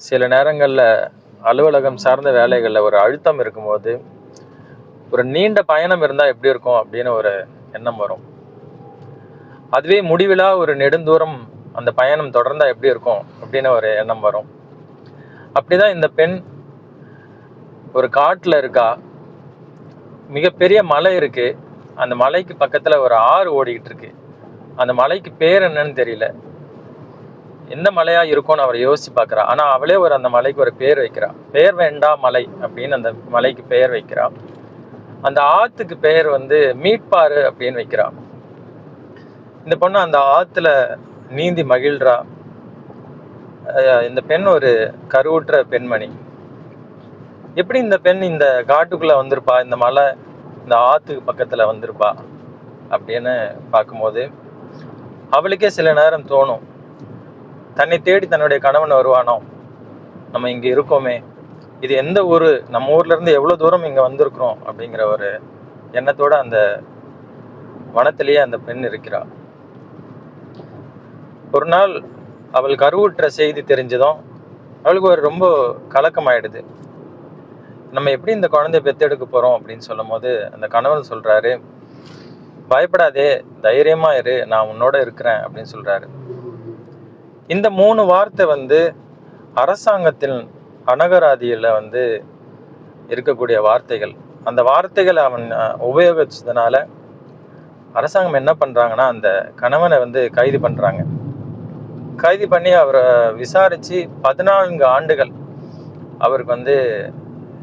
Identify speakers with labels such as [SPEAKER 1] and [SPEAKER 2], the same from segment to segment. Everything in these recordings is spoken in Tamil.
[SPEAKER 1] சில நேரங்களில் அலுவலகம் சார்ந்த வேலைகளில் ஒரு அழுத்தம் இருக்கும்போது ஒரு நீண்ட பயணம் இருந்தால் எப்படி இருக்கும் அப்படின்னு ஒரு எண்ணம் வரும். அதுவே முடிவிலா ஒரு நெடுந்தூரம் அந்த பயணம் தொடர்ந்தால் எப்படி இருக்கும் அப்படின்னு ஒரு எண்ணம் வரும். அப்படிதான் இந்த பெண் ஒரு காட்டில் இருக்கா. மிகப்பெரிய மலை இருக்கு. அந்த மலைக்கு பக்கத்தில் ஒரு ஆறு ஓடிக்கிட்டு இருக்கு. அந்த மலைக்கு பேர் என்னன்னு தெரியல. எந்த மலையா இருக்கும்னு அவர் யோசிச்சு பார்க்குறா. ஆனால் அவளே அந்த மலைக்கு ஒரு பேர் வைக்கிறா. பேர் வேண்டா மலை அப்படின்னு அந்த மலைக்கு பெயர் வைக்கிறா. அந்த ஆற்றுக்கு பெயர் மீட்பாறு அப்படின்னு வைக்கிறா. இந்த பொண்ணு அந்த ஆற்றுல நீந்தி மகிழ்றா. இந்த பெண் ஒரு கருவுற்ற பெண்மணி. எப்படி இந்த பெண் இந்த காட்டுக்குள்ளே வந்திருப்பா, இந்த மலை இந்த ஆற்றுக்கு பக்கத்தில் வந்திருப்பா அப்படின்னு பார்க்கும்போது அவளுக்கே சில நேரம் தோணும், தன்னை தேடி தன்னுடைய கணவன் வருவானோ, நம்ம இங்கே இருக்கோமே, இது எந்த ஊர், நம்ம ஊர்லேருந்து எவ்வளோ தூரம் இங்கே வந்திருக்கிறோம் அப்படிங்கிற ஒரு எண்ணத்தோடு அந்த வனத்திலேயே அந்த பெண் இருக்கிறாள். ஒரு நாள் அவள் கருவுற்ற செய்தி தெரிஞ்சதும் அவளுக்கு ஒரு ரொம்ப கலக்கமாயிடுது. நம்ம எப்படி இந்த குழந்தைய பெற்றெடுக்க போகிறோம் அப்படின்னு சொல்லும் போது அந்த கணவன் சொல்கிறாரு, பயப்படாதே, தைரியமாக இரு, நான் உன்னோட இருக்கிறேன் அப்படின்னு சொல்கிறாரு. இந்த 3 வார்த்தை அரசாங்கத்தின் அனகராதியில் இருக்கக்கூடிய வார்த்தைகள். அந்த வார்த்தைகளை அவன் உபயோகிச்சதுனால அரசாங்கம் என்ன பண்ணுறாங்கன்னா, அந்த கணவனை கைது பண்ணுறாங்க. கைது பண்ணி அவரை விசாரித்து 14 ஆண்டுகள் அவருக்கு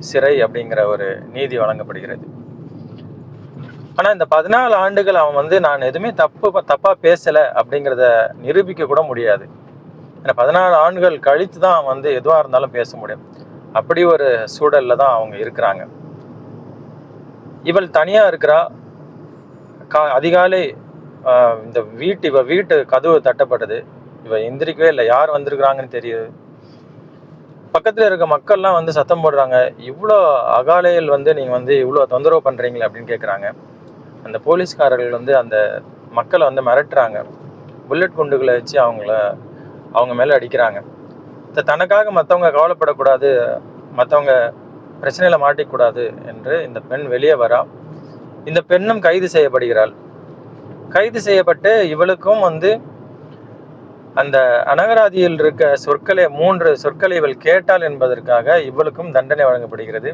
[SPEAKER 1] சிறை அப்படிங்கிற ஒரு நீதி வழங்கப்படுகிறது. ஆனால் இந்த 14 ஆண்டுகள் அவன் நான் எதுவுமே தப்பாக பேசலை அப்படிங்கிறத நிரூபிக்க கூட முடியாது. ஏன்னா 14 ஆண்டுகள் கழித்து தான் அவன் எதுவாக இருந்தாலும் பேச முடியும். அப்படி ஒரு சூழலில் தான் அவங்க இருக்கிறாங்க. இவள் தனியாக இருக்கிறா. அதிகாலை இந்த வீட்டு கதவு தட்டப்பட்டது. இவ எந்திரிக்கவே இல்லை. யார் வந்திருக்கிறாங்கன்னு தெரியுது. பக்கத்தில் இருக்க மக்கள்லாம் சத்தம் போடுறாங்க, இவ்வளோ அகாலையில் நீங்கள் இவ்வளோ தொந்தரவு பண்ணுறீங்களே அப்படின்னு கேட்குறாங்க. அந்த போலீஸ்காரர்கள் அந்த மக்களை மிரட்டுறாங்க. புல்லட் குண்டுகளை வச்சு அவங்க மேலே அடிக்கிறாங்க. தனக்காக மற்றவங்க கவலைப்படக்கூடாது, மற்றவங்க பிரச்சனையில் மாட்டிக்கூடாது என்று இந்த பெண் வெளியே வரா. இந்த பெண்ணும் கைது செய்யப்படுகிறாள். கைது செய்யப்பட்டு இவளுக்கும் அந்த அனகராதியில் இருக்க சொற்களை 3 சொற்களை இவள் கேட்டாள் என்பதற்காக இவளுக்கும் தண்டனை வழங்கப்படுகிறது.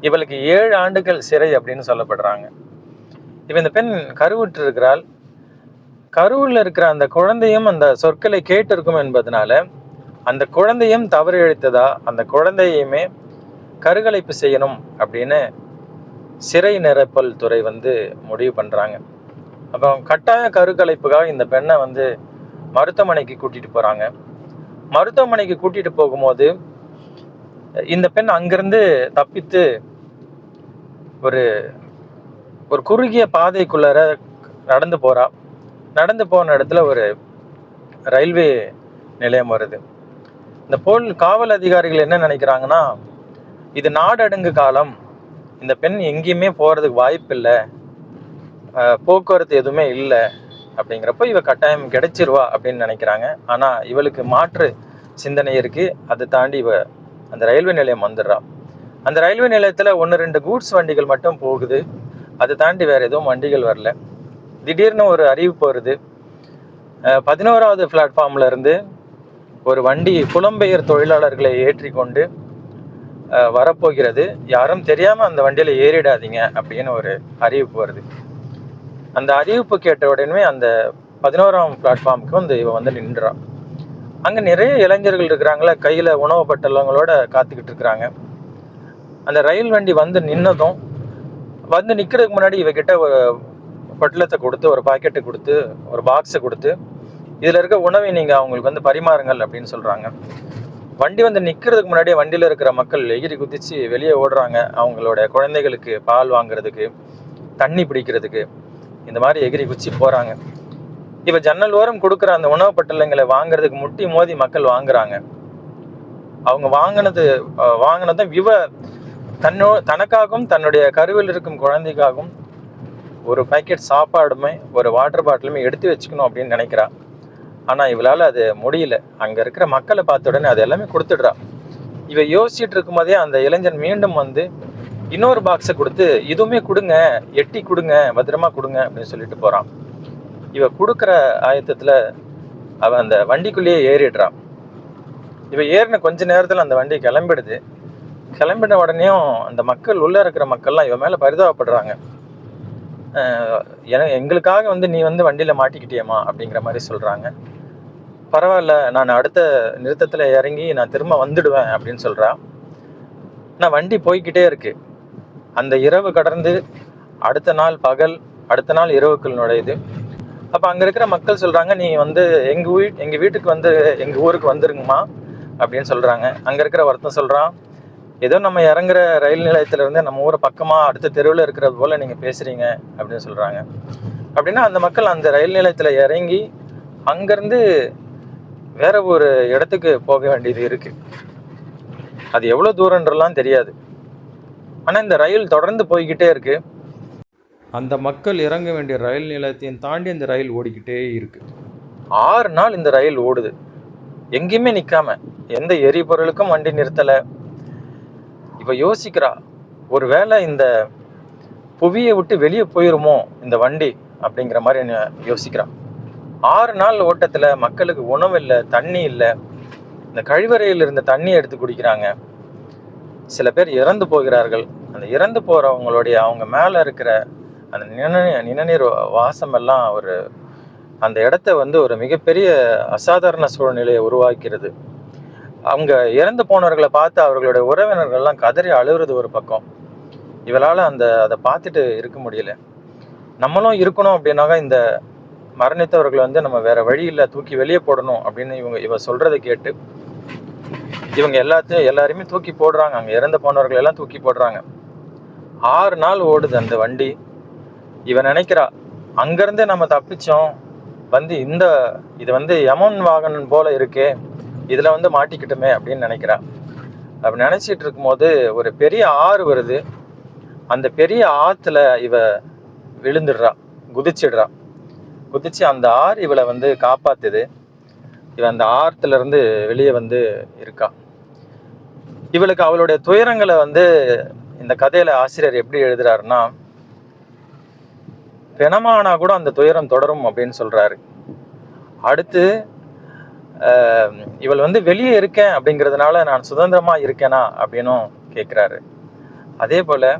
[SPEAKER 1] இவளுக்கு 7 ஆண்டுகள் சிறை அப்படின்னு சொல்லப்படுறாங்க. இவ இந்த பெண் கருவுற்று இருக்கிறாள். கருவில் இருக்கிற அந்த குழந்தையும் அந்த சொற்களை கேட்டிருக்கும் என்பதனால அந்த குழந்தையும் தவறு இழைத்ததா, அந்த குழந்தையுமே கருகலைப்பு செய்யணும் அப்படின்னு சிறை நிரப்பல் துறை முடிவு பண்ணுறாங்க. அப்போ கட்டாய கருக்கலைப்புக்காக இந்த பெண்ணை மருத்துவமனைக்கு கூட்டிகிட்டு போகிறாங்க. மருத்துவமனைக்கு கூட்டிகிட்டு போகும்போது இந்த பெண் அங்கிருந்து தப்பித்து ஒரு ஒரு குறுகிய பாதைக்குள்ளார நடந்து போகிறா. நடந்து போன இடத்துல ஒரு ரயில்வே நிலையம் வருது. இந்த காவல் அதிகாரிகள் என்ன நினைக்கிறாங்கன்னா, இது நாடடங்கு காலம், இந்த பெண் எங்கேயுமே போகிறதுக்கு வாய்ப்பு இல்லை, போக்குவரத்து எதுவுமே இல்லை அப்படிங்கிறப்ப இவ கட்டாயம் கிடைச்சிருவா அப்படின்னு நினைக்கிறாங்க. ஆனால் இவளுக்கு மாற்று சிந்தனை இருக்குது. அதை தாண்டி இவ அந்த ரயில்வே நிலையம் வந்துடுறா. அந்த ரயில்வே நிலையத்தில் 1-2 கூட்ஸ் வண்டிகள் மட்டும் போகுது. அதை தாண்டி வேறு எதுவும் வண்டிகள் வரல. திடீர்னு ஒரு அறிவிப்பு வருது, 11வது பிளாட்ஃபார்மில் இருந்து ஒரு வண்டி புலம்பெயர் தொழிலாளர்களை ஏற்றி கொண்டு வரப்போகிறது, யாரும் தெரியாமல் அந்த வண்டியில் ஏறிடாதீங்க அப்படின்னு ஒரு அறிவிப்பு வருது. அந்த அறிவிப்பு கேட்ட உடனே அந்த 11ஆம் பிளாட்ஃபார்முக்கு இவ நின்றா. அங்கே நிறைய இளைஞர்கள் இருக்கிறாங்களே, கையில் உணவு பட்டலங்களோட காத்துக்கிட்டு இருக்கிறாங்க. அந்த ரயில் வண்டி நின்னதும் நிற்கிறதுக்கு முன்னாடி இவகிட்ட ஒரு பொட்டலத்தை கொடுத்து, ஒரு பாக்கெட்டை கொடுத்து, ஒரு பாக்ஸை கொடுத்து, இதில் இருக்க உணவை நீங்கள் அவங்களுக்கு பரிமாறுங்கள் அப்படின்னு சொல்கிறாங்க. வண்டி நிற்கிறதுக்கு முன்னாடியே வண்டியில் இருக்கிற மக்கள் எகிரி குதித்து வெளியே ஓடுறாங்க. அவங்களோட குழந்தைகளுக்கு பால் வாங்குறதுக்கு, தண்ணி பிடிக்கிறதுக்கு, இந்த மாதிரி எகிரி குச்சி போகிறாங்க. இவ ஜன்னல் ஓரம் கொடுக்குற அந்த உணவு பட்டலங்களை வாங்குறதுக்கு முட்டி மோதி மக்கள் வாங்குறாங்க. அவங்க வாங்கினதும் இவ தனக்காகவும் தன்னுடைய கருவில் இருக்கும் குழந்தைக்காகவும் ஒரு பேக்கெட் சாப்பாடுமே ஒரு வாட்டர் பாட்டிலுமே எடுத்து வச்சுக்கணும் அப்படின்னு நினைக்கிறா. ஆனால் இவளால் அது முடியல. அங்கே இருக்கிற மக்களை பார்த்த உடனே அது எல்லாமே கொடுத்துடுறா. இவ யோசிச்சுட்டு இருக்கும்போதே அந்த இளைஞன் மீண்டும் வந்து இன்னொரு பாக்ஸை கொடுத்து, இதுவுமே கொடுங்க, எட்டி கொடுங்க, பத்திரமா கொடுங்க அப்படின்னு சொல்லிட்டு போகிறான். இவ கொடுக்குற ஆயத்தத்தில் அவன் அந்த வண்டிக்குள்ளேயே ஏறிடுறான். இவ ஏறின கொஞ்ச நேரத்தில் அந்த வண்டி கிளம்பிடுது. கிளம்பின உடனேயும் அந்த மக்கள், உள்ளே இருக்கிற மக்கள்லாம் இவன் மேலே பரிதாபப்படுறாங்க. எங்களுக்காக வந்து நீ வந்து வண்டியில் மாட்டிக்கிட்டியம்மா அப்படிங்கிற மாதிரி சொல்கிறாங்க. பரவாயில்ல, நான் அடுத்த நிறுத்தத்தில் இறங்கி நான் திரும்ப வந்துடுவேன் அப்படின்னு சொல்கிறா. ஆனால் வண்டி போய்கிட்டே இருக்கு. அந்த இரவு கடந்து அடுத்த நாள் பகல், அடுத்த நாள் இரவுக்குள் நுழையுது. அப்போ அங்கே இருக்கிற மக்கள் சொல்கிறாங்க, நீ வந்து எங்கள் வீட்டுக்கு வந்து எங்கள் ஊருக்கு வந்துருங்கம்மா அப்படின்னு சொல்கிறாங்க. அங்கே இருக்கிற ஒருத்தன் சொல்கிறான், ஏதோ நம்ம இறங்குற ரயில் நிலையத்திலேருந்து நம்ம ஊரை பக்கமாக அடுத்த தெருவில் இருக்கிறது போல் நீங்கள் பேசுகிறீங்க அப்படின்னு சொல்கிறாங்க. அப்படின்னா அந்த மக்கள் அந்த ரயில் நிலையத்தில் இறங்கி அங்கேருந்து வேற ஒரு இடத்துக்கு போக வேண்டியது இருக்குது. அது எவ்வளோ தூரன்றலாம் தெரியாது. ஆனால் இந்த ரயில் தொடர்ந்து போய்கிட்டே இருக்கு. அந்த மக்கள் இறங்க வேண்டிய ரயில் நிலையத்தையும் தாண்டி அந்த ரயில் ஓடிக்கிட்டே இருக்கு. 6 நாள் இந்த ரயில் ஓடுது, எங்கேயுமே நிற்காம, எந்த எரிபொருளுக்கும் வண்டி நிறுத்தலை. இவ யோசிக்கிறா, ஒருவேளை இந்த புவியை விட்டு வெளியே போயிருமோ இந்த வண்டி அப்படிங்கிற மாதிரி யோசிக்கிறான். 6 நாள் ஓட்டத்தில் மக்களுக்கு உணவு இல்லை, தண்ணி இல்லை. இந்த கழிவறையில் இருந்த தண்ணி எடுத்து குடிக்கிறாங்க. சில பேர் இறந்து போகிறார்கள். அந்த இறந்து போகிறவங்களுடைய அவங்க மேலே இருக்கிற அந்த நிணநீர் வாசம் எல்லாம் அந்த இடத்த வந்து ஒரு மிகப்பெரிய அசாதாரண சூழ்நிலையை உருவாக்கிறது. அவங்க இறந்து போனவர்களை பார்த்து அவர்களுடைய உறவினர்கள்லாம் கதறி அழுகிறது ஒரு பக்கம். இவளால் அதை பார்த்துட்டு இருக்க முடியல. நம்மளும் இருக்கணும் அப்படின்னாக்கா இந்த மரணித்தவர்களை வந்து நம்ம வேற வழி இல்லை, தூக்கி வெளியே போடணும் அப்படின்னு இவ சொல்றதை கேட்டு இவங்க எல்லாருமே தூக்கி போடுறாங்க. அங்கே இறந்து போனவர்கள் எல்லாம் தூக்கி போடுறாங்க. 6 நாள் ஓடுது அந்த வண்டி. இவன் நினைக்கிறா, அங்கேருந்து நம்ம தப்பிச்சோம், வந்து இது வந்து யமன் வாகனம் போல இருக்கே, இதில் வந்து மாட்டிக்கிட்டுமே அப்படின்னு நினைக்கிறா. அப்படி நினச்சிட்டு இருக்கும்போது ஒரு பெரிய ஆறு வருது. அந்த பெரிய ஆற்றுல இவ விழுந்துடுறா, குதிச்சு அந்த ஆறு இவளை வந்து காப்பாத்துது. இவன் அந்த ஆற்றுல இருந்து வெளியே வந்து இருக்கா. இவளுக்கு அவளுடைய துயரங்களை வந்து இந்த கதையில ஆசிரியர் எப்படி எழுதுறாருன்னா, பிணமானா கூட அந்த துயரம் தொடரும் அப்படின்னு சொல்றாரு. அடுத்து இவள் வந்து வெளியே இருக்கேன் அப்படிங்கிறதுனால நான் சுதந்திரமா இருக்கேனா அப்படின்னும் கேட்கிறாரு. அதே போல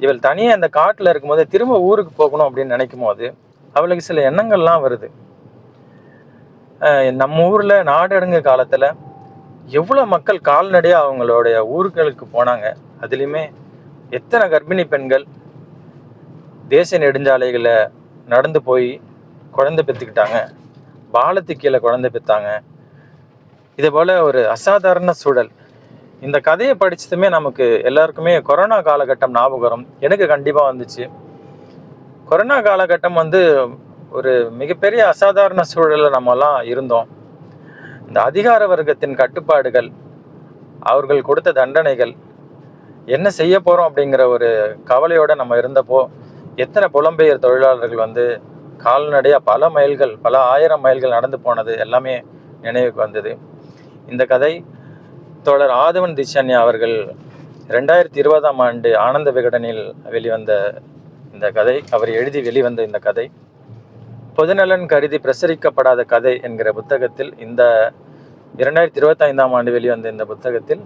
[SPEAKER 1] இவள் தனியே அந்த காட்டுல இருக்கும்போது திரும்ப ஊருக்கு போகணும் அப்படின்னு நினைக்கும் போது அவளுக்கு சில எண்ணங்கள்லாம் வருது. நம்ம ஊர்ல நாடடங்கு காலத்துல எவ்வளவு மக்கள் கால்நடையா அவங்களுடைய ஊர்களுக்கு போனாங்க. அதுலயுமே எத்தனை கர்ப்பிணி பெண்கள் தேசிய நெடுஞ்சாலைகளை நடந்து போய் குழந்தை பெற்றுக்கிட்டாங்க, பாலத்துக்கு கீழே குழந்தை பெற்றாங்க. இதே போல ஒரு அசாதாரண சூழல். இந்த கதையை படிச்சதுமே நமக்கு எல்லாருக்குமே கொரோனா காலகட்டம் ஞாபகம் வரும். எனக்கு கண்டிப்பா வந்துச்சு. கொரோனா காலகட்டம் வந்து ஒரு மிகப்பெரிய அசாதாரண சூழல்ல நம்மலாம் இருந்தோம். இந்த அதிகார வர்க்கத்தின் கட்டுப்பாடுகள், அவர்கள் கொடுத்த தண்டனைகள், என்ன செய்ய போறோம் அப்படிங்கிற ஒரு கவலையோட நம்ம இருந்தப்போ எத்தனை புலம்பெயர் தொழிலாளர்கள் வந்து கால்நடையா பல மைல்கள், பல 1000 மைல்கள் நடந்து போனது எல்லாமே நினைவுக்கு வந்தது. இந்த கதை தோழர் ஆதவன் திஷான்யா அவர்கள் 2020ஆம் ஆண்டு ஆனந்த விகடனில் வெளிவந்த இந்த கதை, அவர் எழுதி வெளிவந்த இந்த கதை, பொதுநலன் கருதி பிரசுரிக்கப்படாத கதை என்கிற புத்தகத்தில், இந்த 2025ஆம் ஆண்டு வெளிவந்த இந்த புத்தகத்தில்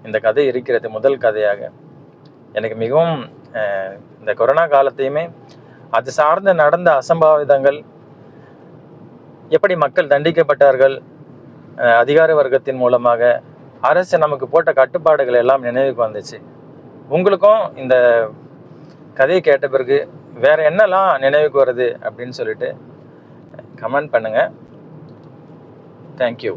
[SPEAKER 1] இந்த கதை இருக்கிறது முதல் கதையாக. எனக்கு மிகவும் இந்த கொரோனா காலத்தையுமே அது சார்ந்து நடந்த அசம்பாவிதங்கள், எப்படி மக்கள் தண்டிக்கப்பட்டார்கள் அதிகார வர்க்கத்தின் மூலமாக, அரசு நமக்கு போட்ட கட்டுப்பாடுகள் எல்லாம் நினைவுக்கு வந்துச்சு. உங்களுக்கும் இந்த கதையை கேட்ட பிறகு வேற என்னெல்லாம் நினைவுக்கு வருது அப்படின்னு சொல்லிட்டு கமெண்ட் பண்ணுங்க. தேங்க்யூ.